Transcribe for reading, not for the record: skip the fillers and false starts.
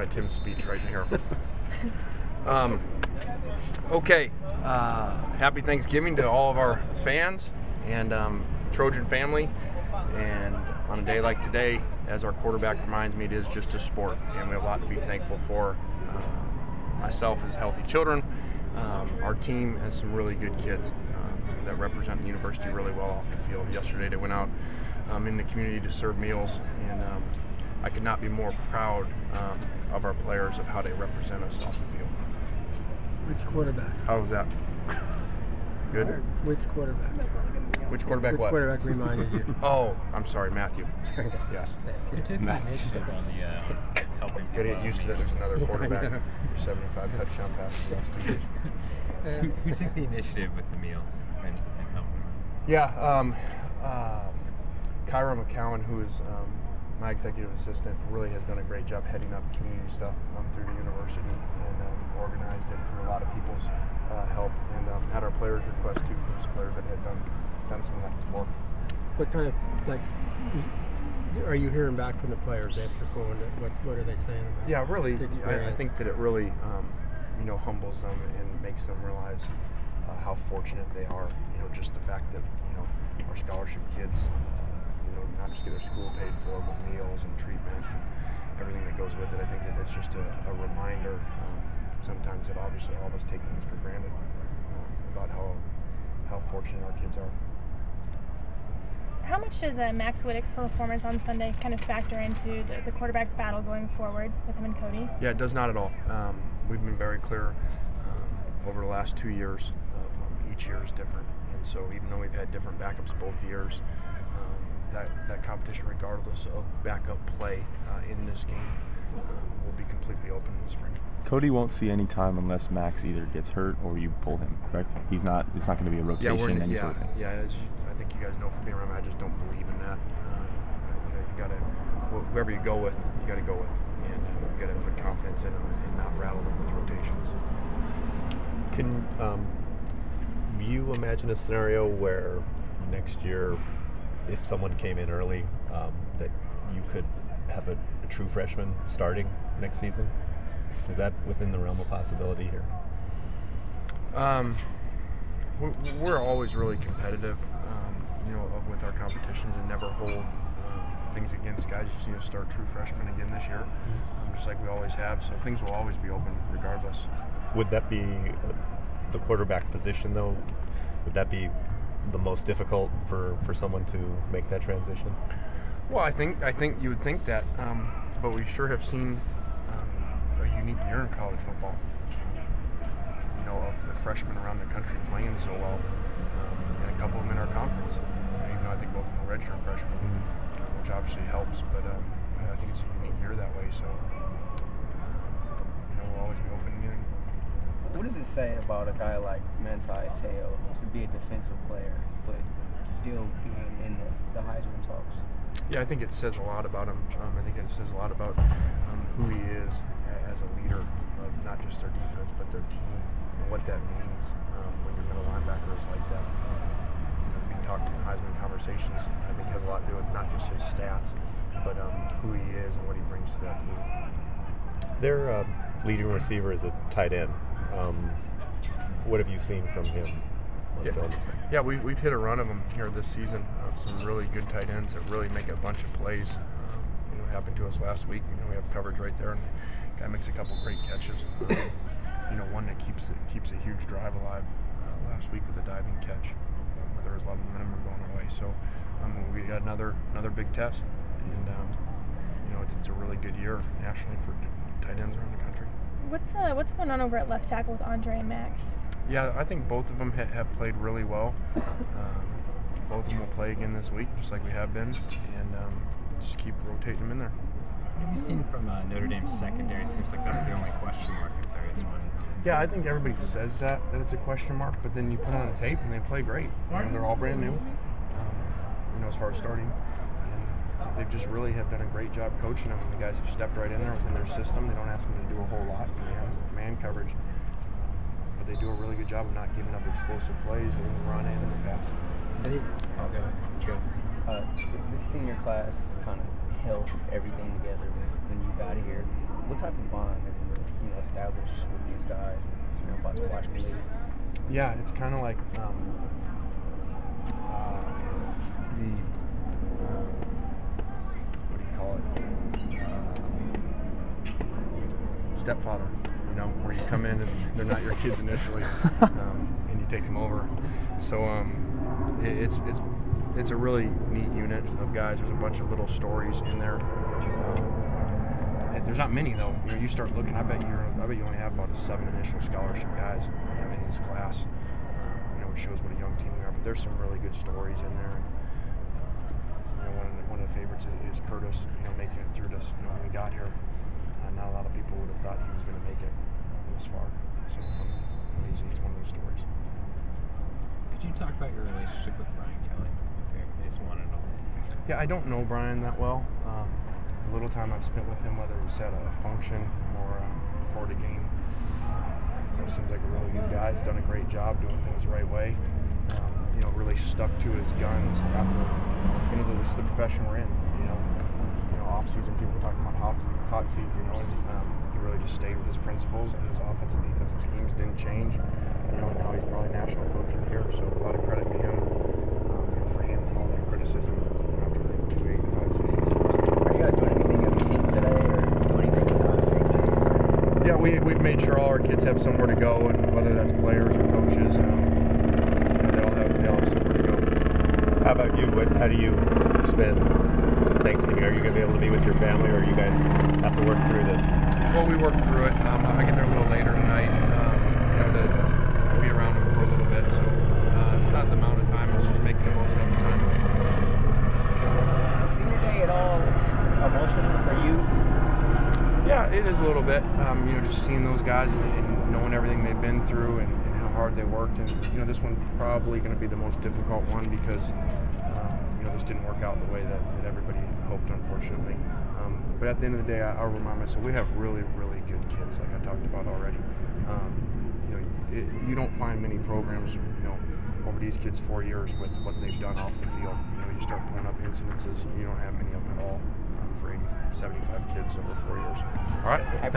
at Tim's speech right here. Okay, happy Thanksgiving to all of our fans and Trojan family. And on a day like today, as our quarterback reminds me, it is just a sport, and we have a lot to be thankful for. Myself as healthy children, our team has some really good kids that represent the university really well off the field. Yesterday they went out in the community to serve meals, and I could not be more proud of our players, of how they represent us off the field. Which quarterback? How was that? Good? Which quarterback? Which quarterback? Which what? quarterback reminded you? Oh, I'm sorry, Matthew. Yes. Who took the initiative on the helping people? Gotta get used to that. There's another quarterback for 75 touchdown passes the last 2 years. Who took the initiative with the meals and helping? Yeah, Kyra McCowan, who is my executive assistant, really has done a great job heading up community stuff through the university, and organized it through a lot of people's help, and had our players request too from some players that had done some of that before. What kind of, are you hearing back from the players after going? What are they saying about? Yeah, really, the experience? I think that it really humbles them and makes them realize how fortunate they are. Just the fact that our scholarship kids not just get their school paid for, but meals and treatment and everything that goes with it. I think that it's just a reminder sometimes that obviously all of us take things for granted about how fortunate our kids are. How much does Max Wittick's performance on Sunday kind of factor into the quarterback battle going forward with him and Cody? Yeah, it does not at all. We've been very clear over the last 2 years of each year is different. And so even though we've had different backups both years, that competition, regardless of backup play in this game, will be completely open in the spring. Cody won't see any time unless Max either gets hurt or you pull him, correct? It's not going to be a rotation, sort of thing. I think you guys know from being around me, I just don't believe in that. You got to, whoever you go with, you got to go with. And you got to put confidence in them and not rattle them with rotations. Can you imagine a scenario where next year, if someone came in early, that you could have a true freshman starting next season? Is that within the realm of possibility here? We're always really competitive, with our competitions, and never hold things against guys. You've seen us start true freshmen again this year, just like we always have. So things will always be open regardless. Would that be the quarterback position, though? Would that be the most difficult for someone to make that transition? Well, I think you would think that, but we sure have seen a unique year in college football. Of the freshmen around the country playing so well, and a couple of them in our conference. Even though I think both of them are redshirt freshmen, which obviously helps. But I think it's a unique year that way. So we'll always be open to anything. What does it say about a guy like Manti Te'o to be a defensive player, but still being in the Heisman talks? Yeah, I think it says a lot about him. I think it says a lot about who he is as a leader of not just their defense, but their team, and what that means when your middle linebacker is like that. We talked in Heisman conversations, I think has a lot to do with not just his stats, but who he is and what he brings to that team. Their leading receiver is a tight end. What have you seen from him on film? Yeah, we've hit a run of them here this season of some really good tight ends that really make a bunch of plays. It happened to us last week. We have coverage right there, and the guy makes a couple great catches. One that keeps a huge drive alive last week with a diving catch. There was a lot of momentum going our way. So we got another big test, and it's a really good year nationally for tight ends around the country. What's going on over at left tackle with Andre and Max? Yeah, I think both of them have played really well. Both of them will play again this week, just like we have been, and just keep rotating them in there. What have you seen from Notre Dame's secondary? Seems like that's the only question mark, if there is one. Yeah, I think everybody says that it's a question mark, but then you put on the tape and they play great. They're all brand new, as far as starting. And they just really have done a great job coaching them. The guys have stepped right in there within their system. They don't ask them to do a whole lot in man coverage. But they do a really good job of not giving up explosive plays in the run and in the pass. The senior class kind of held everything together when you got here. what type of bond have you established with these guys? About to watch them leave. Yeah, it's kind of like what do you call it? Stepfather. Where you come in and they're not your kids initially, and you take them over. So it's a really neat unit of guys. There's a bunch of little stories in there. There's not many though. You start looking. I bet you only have about 7 initial scholarship guys in this class. It shows what a young team we are. But there's some really good stories in there. One of the favorites is Curtis. Making it through this. When we got here, not a lot of people would have thought he was going to make it this far. So he's one of those stories. Could you talk about your relationship with Brian Kelly? I just want to know. Yeah, I don't know Brian that well. The little time I've spent with him, whether it was at a function or before the game, seems like a really good guy. He's done a great job doing things the right way. Really stuck to his guns after it's the profession we're in. Off season people were talking about hot seat. And he really just stayed with his principles, and his offensive and defensive schemes didn't change. Now he's probably national coach in here, so a lot of credit to him for handling all that criticism after the 2 8-5 seasons. Are you guys doing anything as a team today, or doing anything with out-of-state kids? Yeah, we've made sure all our kids have somewhere to go, and whether that's players or coaches, they all have somewhere to go. How about you? How do you spend Thanksgiving? Are you going to be able to be with your family, or you guys have to work through this? Well, we work through it. I get there a little later tonight, to be around them for a little bit. So it's not the amount of time; it's just making the most of the time. Is senior day at all emotional for you? Yeah, it is a little bit. Just seeing those guys and knowing everything they've been through and how hard they worked, and this one's probably going to be the most difficult one because this didn't work out the way that everybody hoped, unfortunately. But at the end of the day, I'll remind myself we have really, really good kids, like I talked about already. You don't find many programs, over these kids' 4 years with what they've done off the field. You start pulling up incidences, you don't have many of them at all for 75 kids over 4 years. All right.